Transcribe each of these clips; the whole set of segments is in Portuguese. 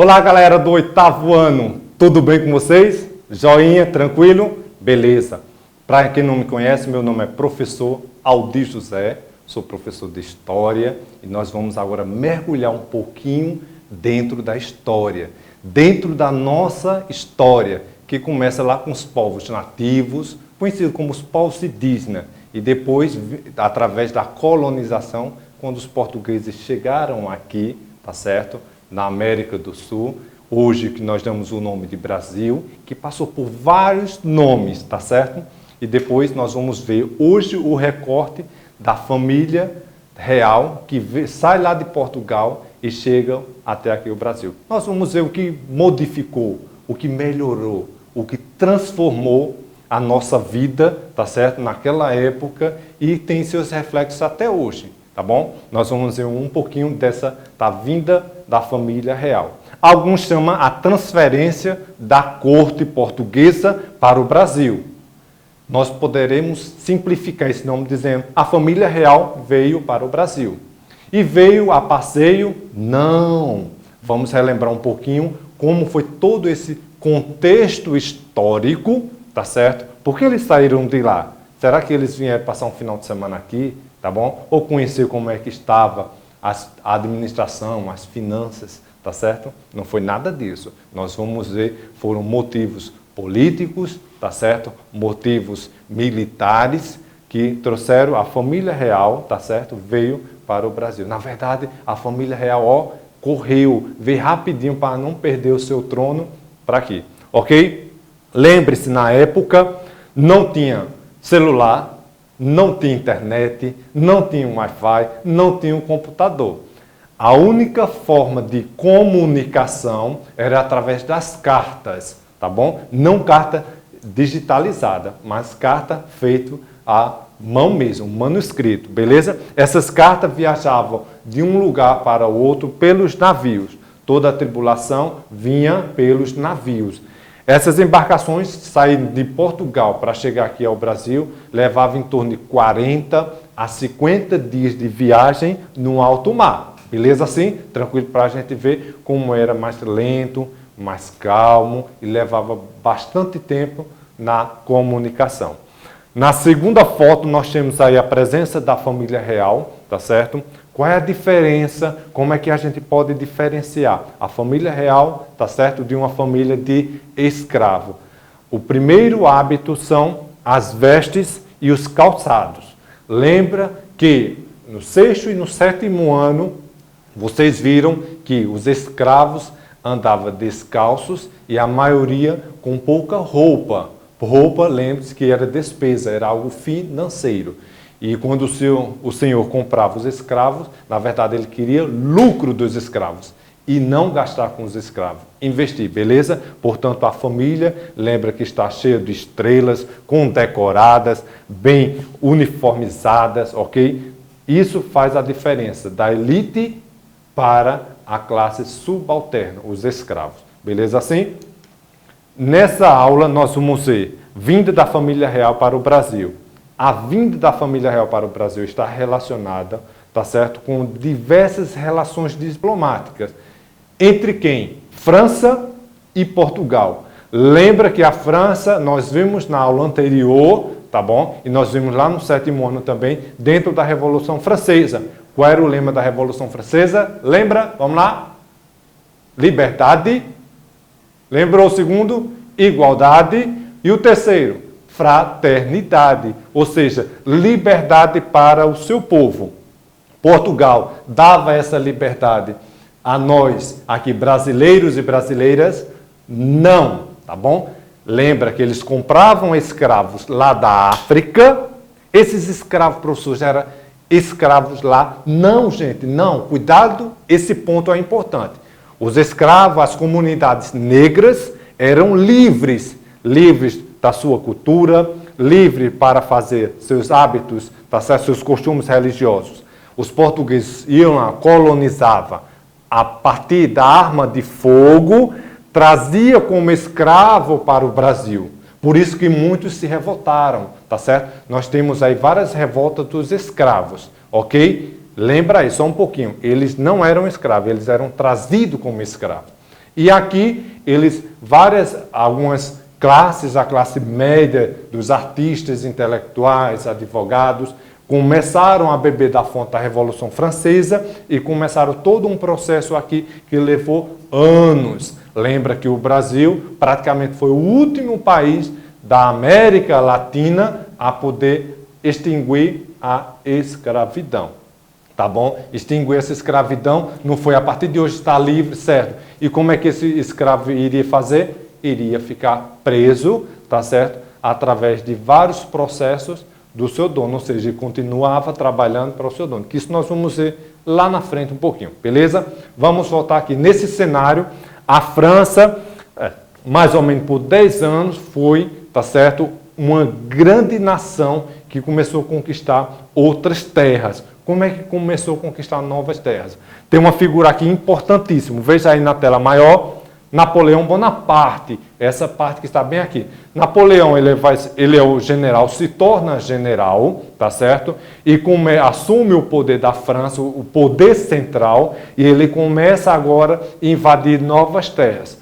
Olá, galera do 8º ano, tudo bem com vocês? Joinha, tranquilo? Beleza. Para quem não me conhece, meu nome é professor Aldir José, sou professor de História e nós vamos agora mergulhar um pouquinho dentro da história, dentro da nossa história, que começa lá com os povos nativos, conhecidos como os povos indígenas, e depois, através da colonização, quando os portugueses chegaram aqui, tá certo? Na América do Sul, hoje que nós damos o nome de Brasil, que passou por vários nomes, tá certo? E depois nós vamos ver hoje o recorte da família real que sai lá de Portugal e chega até aqui o Brasil. Nós vamos ver o que modificou, o que melhorou, o que transformou a nossa vida, tá certo? Naquela época e tem seus reflexos até hoje, tá bom? Nós vamos ver um pouquinho da vinda da família real. Alguns chamam a transferência da corte portuguesa para o Brasil. Nós poderemos simplificar esse nome dizendo a família real veio para o Brasil. E veio a passeio? Não. Vamos relembrar um pouquinho como foi todo esse contexto histórico, tá certo? Por que eles saíram de lá? Será que eles vieram passar um final de semana aqui, tá bom? Ou conhecer como é que estava a administração, as finanças, tá certo? Não foi nada disso. Nós vamos ver, foram motivos políticos, tá certo? Motivos militares que trouxeram a família real, tá certo? Veio para o Brasil. Na verdade, a família real, correu, veio rapidinho para não perder o seu trono para aqui, ok? Lembre-se, na época não tinha celular, não tinha internet, não tinha um Wi-Fi, não tinha um computador. A única forma de comunicação era através das cartas, tá bom? Não carta digitalizada, mas carta feita à mão mesmo, manuscrito, beleza? Essas cartas viajavam de um lugar para o outro pelos navios. Toda a tribulação vinha pelos navios. Essas embarcações saindo de Portugal para chegar aqui ao Brasil levavam em torno de 40 a 50 dias de viagem no alto mar. Beleza assim? Tranquilo para a gente ver como era mais lento, mais calmo e levava bastante tempo na comunicação. Na segunda foto nós temos aí a presença da família real, tá certo? Qual é a diferença? Como é que a gente pode diferenciar a família real, tá certo, de uma família de escravo? O primeiro hábito são as vestes e os calçados. Lembra que no 6º e no 7º ano, vocês viram que os escravos andavam descalços e a maioria com pouca roupa. Roupa, lembre-se que era despesa, era algo financeiro. E quando o senhor comprava os escravos, na verdade ele queria lucro dos escravos e não gastar com os escravos, investir, beleza? Portanto, a família, lembra que está cheia de estrelas, condecoradas, bem uniformizadas, ok? Isso faz a diferença da elite para a classe subalterna, os escravos, beleza assim? Nessa aula nós vamos ver vinda da família real para o Brasil. A vinda da família real para o Brasil está relacionada, tá certo, com diversas relações diplomáticas. Entre quem? França e Portugal. Lembra que a França, nós vimos na aula anterior, tá bom? E nós vimos lá no 7º ano também, dentro da Revolução Francesa. Qual era o lema da Revolução Francesa? Lembra? Vamos lá? Liberdade. Lembrou o segundo? Igualdade. E o terceiro? Fraternidade, ou seja, liberdade para o seu povo. Portugal dava essa liberdade a nós, aqui brasileiros e brasileiras, não, tá bom? Lembra que eles compravam escravos lá da África, esses escravos, professor, já eram escravos lá? Não, gente, não, cuidado, esse ponto é importante. Os escravos, as comunidades negras eram livres da sua cultura, livre para fazer seus hábitos, tá certo? Seus costumes religiosos. Os portugueses iam lá, colonizavam a partir da arma de fogo, trazia como escravo para o Brasil. Por isso que muitos se revoltaram, tá certo? Nós temos aí várias revoltas dos escravos, ok? Lembra aí, só um pouquinho. Eles não eram escravos, eles eram trazidos como escravos. E aqui, algumas classes, a classe média dos artistas, intelectuais, advogados, começaram a beber da fonte da Revolução Francesa e começaram todo um processo aqui que levou anos. Lembra que o Brasil praticamente foi o último país da América Latina a poder extinguir a escravidão. Tá bom? Extinguir essa escravidão não foi a partir de hoje está livre, certo? E como é que esse escravo iria fazer? Iria ficar preso, tá certo? Através de vários processos do seu dono, ou seja, ele continuava trabalhando para o seu dono. Que isso nós vamos ver lá na frente um pouquinho, beleza? Vamos voltar aqui. Nesse cenário, a França, mais ou menos por 10 anos, foi, tá certo, uma grande nação que começou a conquistar outras terras. Como é que começou a conquistar novas terras? Tem uma figura aqui importantíssima, veja aí na tela maior, Napoleão Bonaparte, essa parte que está bem aqui. Napoleão, ele é o general, se torna general, tá certo? E assume o poder da França, o poder central, e ele começa agora a invadir novas terras.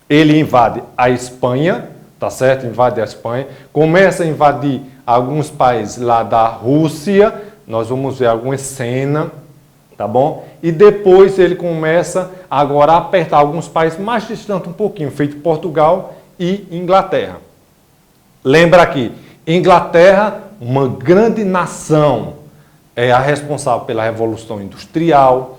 Ele invade a Espanha, tá certo? Invade a Espanha, começa a invadir alguns países lá da Rússia, nós vamos ver algumas cenas, tá bom? E depois ele começa agora a apertar alguns países mais distantes um pouquinho, feito Portugal e Inglaterra. Lembra aqui, Inglaterra, uma grande nação, é a responsável pela Revolução Industrial.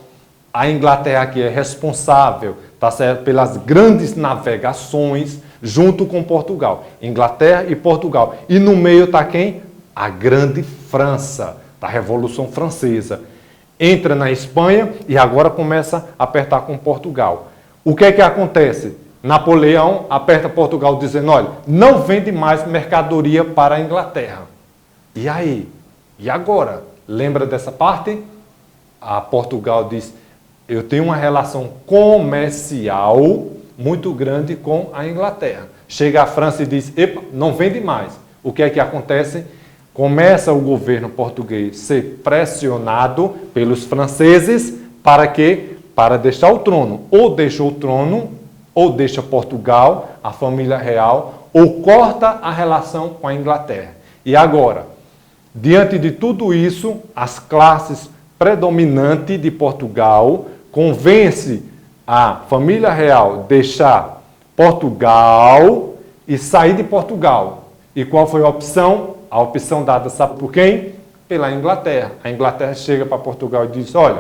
A Inglaterra aqui é responsável, tá certo, pelas grandes navegações junto com Portugal. Inglaterra e Portugal. E no meio está quem? A grande França, da Revolução Francesa. Entra na Espanha e agora começa a apertar com Portugal. O que é que acontece? Napoleão aperta Portugal dizendo, olha, não vende mais mercadoria para a Inglaterra. E aí? E agora? Lembra dessa parte? A Portugal diz, eu tenho uma relação comercial muito grande com a Inglaterra. Chega a França e diz, epa, não vende mais. O que é que acontece? Começa o governo português a ser pressionado pelos franceses para quê? Para deixar o trono. Ou deixa o trono, ou deixa Portugal, a família real, ou corta a relação com a Inglaterra. E agora, diante de tudo isso, as classes predominantes de Portugal convence a família real deixar Portugal e sair de Portugal. E qual foi a opção? A opção dada, sabe por quem? Pela Inglaterra. A Inglaterra chega para Portugal e diz, olha,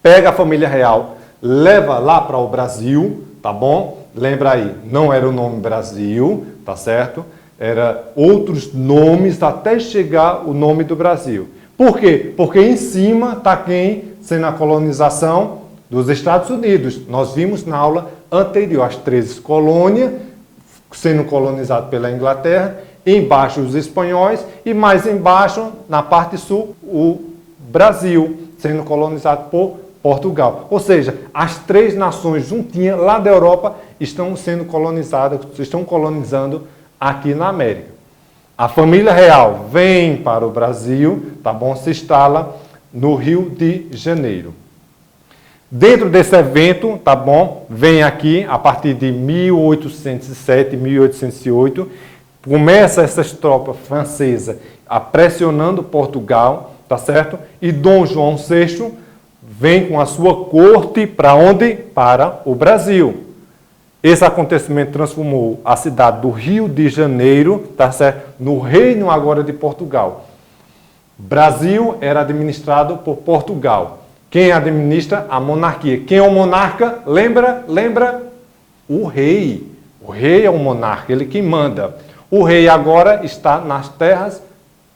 pega a família real, leva lá para o Brasil, tá bom? Lembra aí, não era o nome Brasil, tá certo? Era outros nomes até chegar o nome do Brasil. Por quê? Porque em cima está quem? Sendo a colonização dos Estados Unidos. Nós vimos na aula anterior as 13 colônias sendo colonizadas pela Inglaterra, embaixo os espanhóis e mais embaixo, na parte sul, o Brasil, sendo colonizado por Portugal. Ou seja, as 3 nações juntinhas lá da Europa estão sendo colonizadas, estão colonizando aqui na América. A família real vem para o Brasil, tá bom? Se instala no Rio de Janeiro. Dentro desse evento, tá bom? Vem aqui, a partir de 1807, 1808, começa essas tropas francesas a pressionando Portugal, tá certo? E Dom João VI vem com a sua corte para onde? Para o Brasil. Esse acontecimento transformou a cidade do Rio de Janeiro, tá certo? No reino agora de Portugal. Brasil era administrado por Portugal. Quem administra? A monarquia. Quem é o monarca? Lembra? Lembra? O rei. O rei é o monarca, ele que manda. O rei agora está nas terras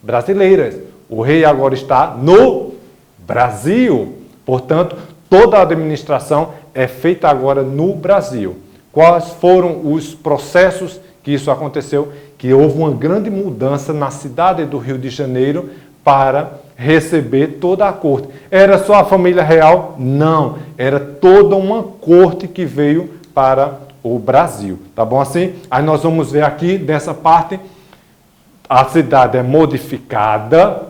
brasileiras. O rei agora está no Brasil. Portanto, toda a administração é feita agora no Brasil. Quais foram os processos que isso aconteceu? Que houve uma grande mudança na cidade do Rio de Janeiro para receber toda a corte. Era só a família real? Não. Era toda uma corte que veio para o Brasil. Tá bom assim? Aí nós vamos ver aqui, dessa parte, a cidade é modificada,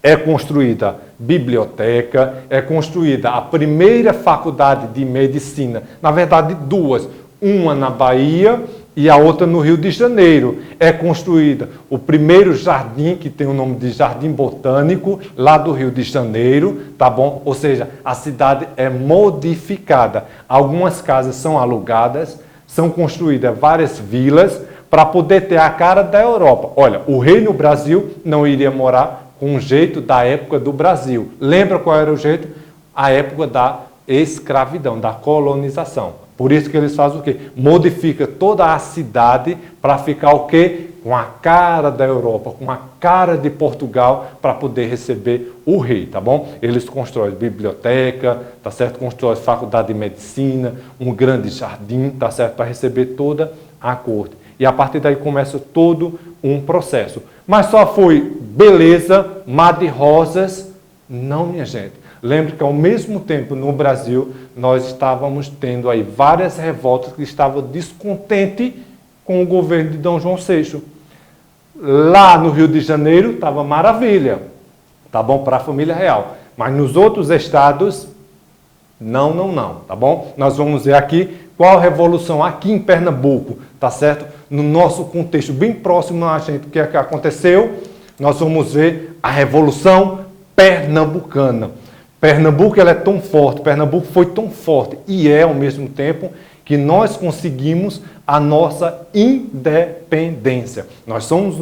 é construída biblioteca, é construída a primeira faculdade de medicina, na verdade duas, uma na Bahia e a outra no Rio de Janeiro. É construída o primeiro jardim, que tem o nome de Jardim Botânico, lá do Rio de Janeiro, tá bom? Ou seja, a cidade é modificada. Algumas casas são alugadas, são construídas várias vilas para poder ter a cara da Europa. Olha, o rei no Brasil não iria morar com o jeito da época do Brasil. Lembra qual era o jeito? A época da escravidão, da colonização. Por isso que eles fazem o quê? Modifica toda a cidade para ficar o quê? Com a cara da Europa, com a cara de Portugal, para poder receber o rei, tá bom? Eles constroem biblioteca, tá certo? Constroem faculdade de medicina, um grande jardim, tá certo? Para receber toda a corte. E a partir daí começa todo um processo. Mas só foi beleza, mar de rosas? Não, minha gente. Lembre que ao mesmo tempo no Brasil nós estávamos tendo aí várias revoltas que estavam descontentes com o governo de Dom João VI. Lá no Rio de Janeiro estava maravilha, tá bom? Para a família real. Mas nos outros estados, não, tá bom? Nós vamos ver aqui qual a revolução aqui em Pernambuco, tá certo? No nosso contexto bem próximo a gente, o que é que aconteceu? Nós vamos ver a Revolução Pernambucana. Pernambuco ela é tão forte, Pernambuco foi tão forte e é ao mesmo tempo que nós conseguimos a nossa independência. Nós somos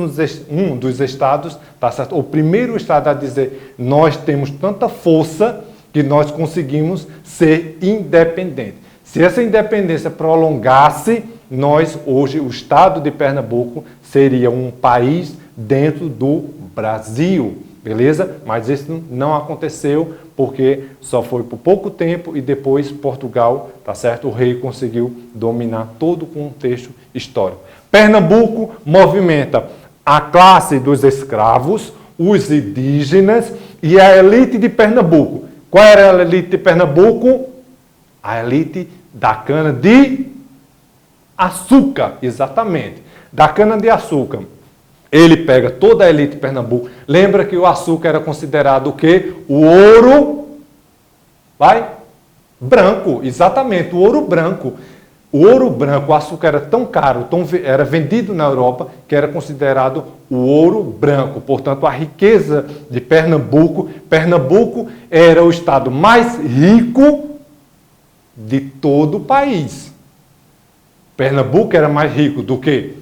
um dos estados, tá certo? O primeiro estado a dizer nós temos tanta força que nós conseguimos ser independentes. Se essa independência prolongasse, nós hoje, o estado de Pernambuco, seria um país dentro do Brasil. Beleza? Mas isso não aconteceu porque só foi por pouco tempo e depois Portugal, tá certo? O rei conseguiu dominar todo o contexto histórico. Pernambuco movimenta a classe dos escravos, os indígenas e a elite de Pernambuco. Qual era a elite de Pernambuco? A elite da cana de açúcar, exatamente. Da cana de açúcar. Ele pega toda a elite de Pernambuco. Lembra que o açúcar era considerado o quê? O ouro, branco, exatamente, o ouro branco. O ouro branco, o açúcar era tão caro, era vendido na Europa, que era considerado o ouro branco. Portanto, a riqueza de Pernambuco, Pernambuco era o estado mais rico de todo o país. Pernambuco era mais rico do que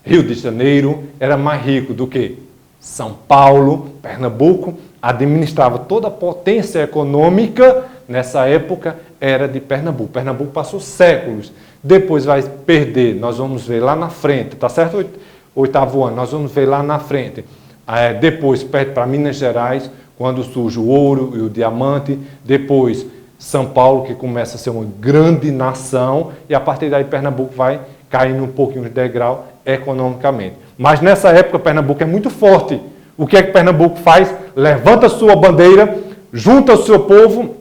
Rio de Janeiro, era mais rico do que São Paulo. Pernambuco administrava toda a potência econômica nessa época, era de Pernambuco. Pernambuco passou séculos, depois vai perder, nós vamos ver lá na frente, tá certo? Oitavo ano, nós vamos ver lá na frente. Depois perde para Minas Gerais, quando surge o ouro e o diamante, depois São Paulo, que começa a ser uma grande nação, e a partir daí Pernambuco vai caindo um pouquinho de degrau economicamente. Mas nessa época Pernambuco é muito forte. O que é que Pernambuco faz? Levanta a sua bandeira, junta o seu povo,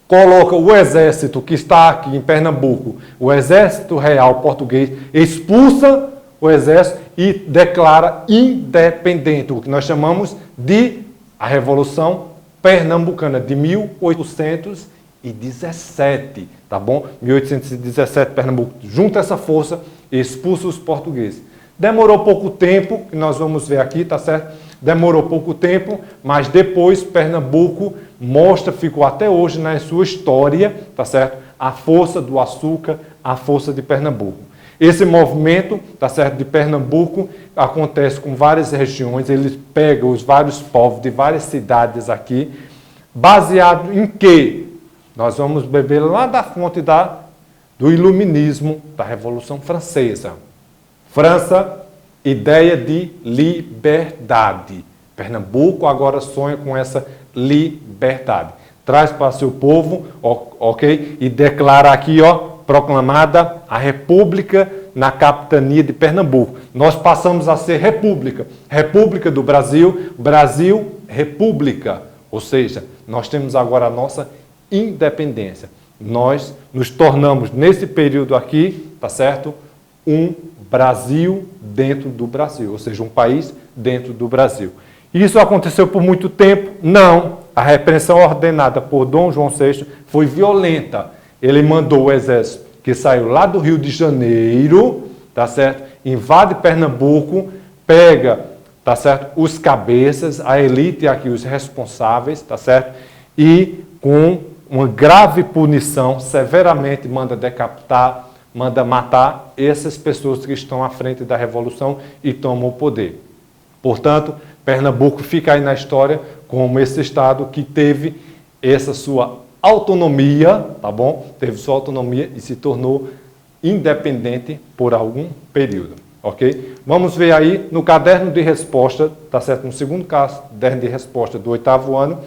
coloca o exército que está aqui em Pernambuco, o exército real português, expulsa o exército e declara independente, o que nós chamamos de a Revolução Pernambucana de 1817, tá bom? 1817, Pernambuco junta essa força e expulsa os portugueses. Demorou pouco tempo, que nós vamos ver aqui, tá certo? Demorou pouco tempo, mas depois Pernambuco ficou até hoje na sua história, tá certo? A força do açúcar, a força de Pernambuco. Esse movimento, tá certo, de Pernambuco acontece com várias regiões, eles pegam os vários povos de várias cidades aqui, baseado em quê? Nós vamos beber lá da fonte do Iluminismo, da Revolução Francesa. França, ideia de liberdade. Pernambuco agora sonha com essa liberdade. Traz para seu povo, ok? E declara aqui, proclamada a República na capitania de Pernambuco. Nós passamos a ser República. República do Brasil, Brasil, República. Ou seja, nós temos agora a nossa independência. Nós nos tornamos, nesse período aqui, tá certo? Um Brasil dentro do Brasil, ou seja, um país dentro do Brasil. Isso aconteceu por muito tempo? Não. a repressão ordenada por Dom João VI foi violenta. Ele mandou o exército que saiu lá do Rio de Janeiro, tá certo? Invade Pernambuco, pega, tá certo? Os cabeças, a elite aqui, os responsáveis, tá certo? E com uma grave punição, severamente manda decapitar, manda matar essas pessoas que estão à frente da revolução e tomam o poder. Portanto, Pernambuco fica aí na história como esse estado que teve essa sua autonomia, tá bom? Teve sua autonomia e se tornou independente por algum período, ok? Vamos ver aí no caderno de resposta, tá certo? No segundo caderno de resposta do 8º ano,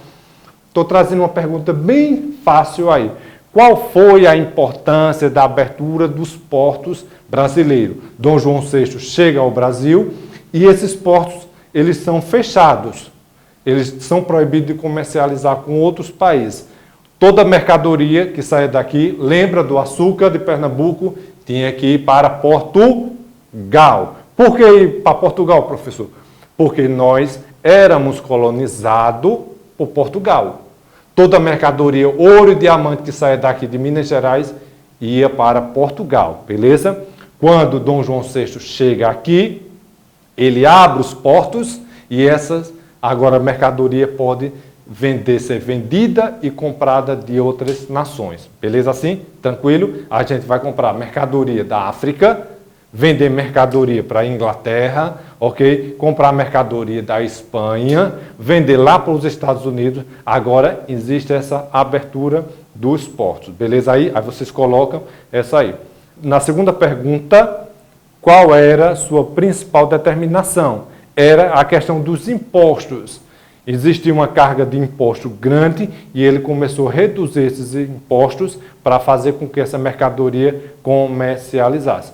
estou trazendo uma pergunta bem fácil aí. Qual foi a importância da abertura dos portos brasileiros? Dom João VI chega ao Brasil e esses portos, eles são fechados. Eles são proibidos de comercializar com outros países. Toda mercadoria que saia daqui, lembra do açúcar de Pernambuco, tinha que ir para Portugal. Por que ir para Portugal, professor? Porque nós éramos colonizados por Portugal. Toda mercadoria, ouro e diamante que saia daqui de Minas Gerais, ia para Portugal, beleza? Quando Dom João VI chega aqui, ele abre os portos e essas, agora a mercadoria pode ser vendida e comprada de outras nações. Beleza assim? Tranquilo? A gente vai comprar mercadoria da África, vender mercadoria para a Inglaterra, ok? Comprar mercadoria da Espanha, vender lá para os Estados Unidos. Agora existe essa abertura dos portos. Beleza aí? Aí vocês colocam essa aí. Na segunda pergunta, qual era a sua principal determinação? Era a questão dos impostos. Existia uma carga de imposto grande e ele começou a reduzir esses impostos para fazer com que essa mercadoria comercializasse.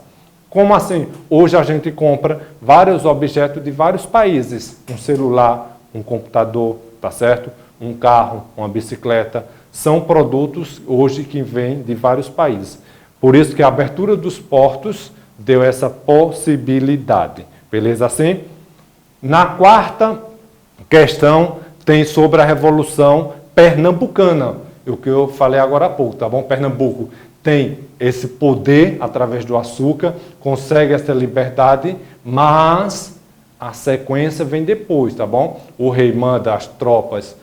Como assim? Hoje a gente compra vários objetos de vários países. Um celular, um computador, tá certo? Um carro, uma bicicleta. São produtos hoje que vêm de vários países. Por isso que a abertura dos portos deu essa possibilidade. Beleza assim? Na quarta questão tem sobre a Revolução Pernambucana, o que eu falei agora há pouco, tá bom? Pernambuco tem esse poder através do açúcar, consegue essa liberdade, mas a sequência vem depois, tá bom? O rei manda as tropas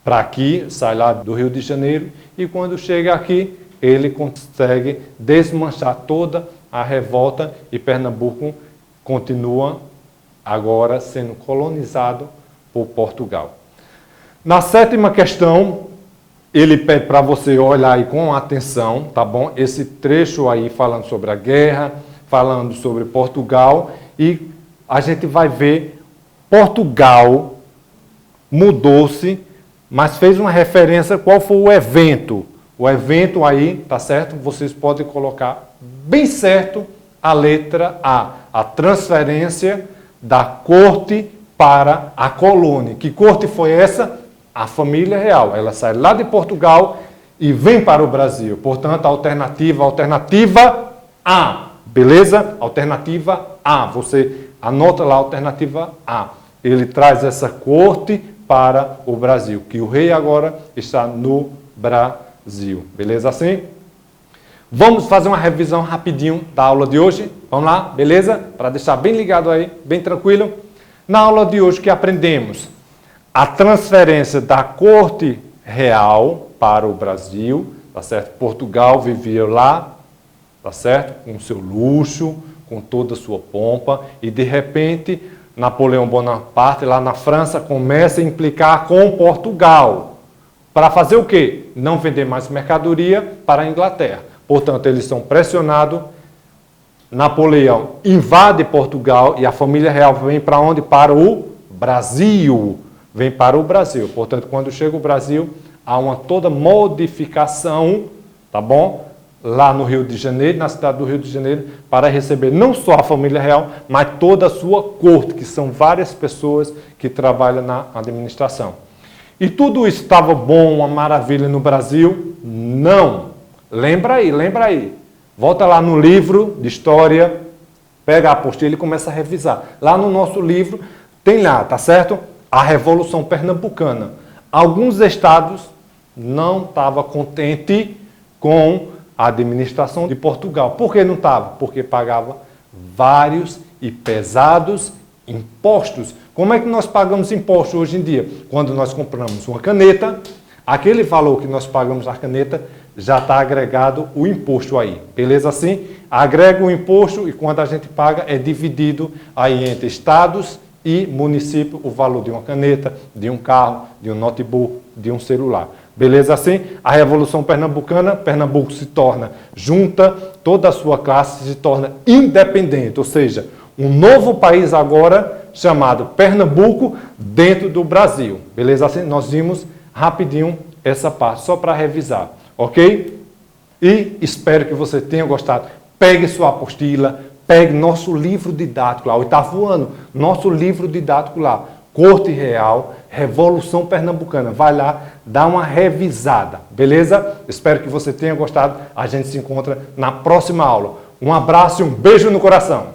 para aqui, sai lá do Rio de Janeiro, e quando chega aqui, ele consegue desmanchar toda a revolta e Pernambuco continua agora sendo colonizado por Portugal. Na sétima questão, ele pede para você olhar aí com atenção, tá bom? Esse trecho aí falando sobre a guerra, falando sobre Portugal, e a gente vai ver Portugal mudou-se, mas fez uma referência, qual foi o evento? O evento aí, tá certo? Vocês podem colocar bem certo a letra a transferência da corte para a colônia. Que corte foi essa? A família real. Ela sai lá de Portugal e vem para o Brasil. Portanto, a alternativa A. Beleza? Alternativa A. Você anota lá a alternativa A. Ele traz essa corte para o Brasil, que o rei agora está no Brasil. Beleza assim? Vamos fazer uma revisão rapidinho da aula de hoje. Vamos lá? Beleza? Para deixar bem ligado aí, bem tranquilo. Na aula de hoje, o que aprendemos? A transferência da corte real para o Brasil, tá certo? Portugal vivia lá, tá certo? Com seu luxo, com toda a sua pompa, e de repente, Napoleão Bonaparte, lá na França, começa a implicar com Portugal. Para fazer o quê? Não vender mais mercadoria para a Inglaterra. Portanto, eles são pressionados. Napoleão invade Portugal e a família real vem para onde? Para o Brasil. Vem para o Brasil. Portanto, quando chega o Brasil, há uma toda modificação, tá bom? Lá no Rio de Janeiro, na cidade do Rio de Janeiro, para receber não só a família real, mas toda a sua corte, que são várias pessoas que trabalham na administração. E tudo isso estava bom, uma maravilha no Brasil? Não. Lembra aí. Volta lá no livro de história, pega a apostila e começa a revisar. Lá no nosso livro tem lá, tá certo? A Revolução Pernambucana. Alguns estados não estavam contentes com a administração de Portugal. Por que não estava? Porque pagava vários e pesados impostos. Como é que nós pagamos impostos hoje em dia? Quando nós compramos uma caneta, aquele valor que nós pagamos na caneta já está agregado o imposto aí. Beleza assim? Agrega o imposto e quando a gente paga é dividido aí entre estados e município o valor de uma caneta, de um carro, de um notebook, de um celular. Beleza assim? A Revolução Pernambucana, Pernambuco se torna junta, toda a sua classe se torna independente, ou seja, um novo país agora chamado Pernambuco dentro do Brasil. Beleza assim? Nós vimos rapidinho essa parte, só para revisar, ok? E espero que você tenha gostado. Pegue sua apostila, pegue nosso livro didático lá, 8º ano, nosso livro didático lá, Corte Real, Revolução Pernambucana. Vai lá, dá uma revisada, beleza? Espero que você tenha gostado. A gente se encontra na próxima aula. Um abraço e um beijo no coração.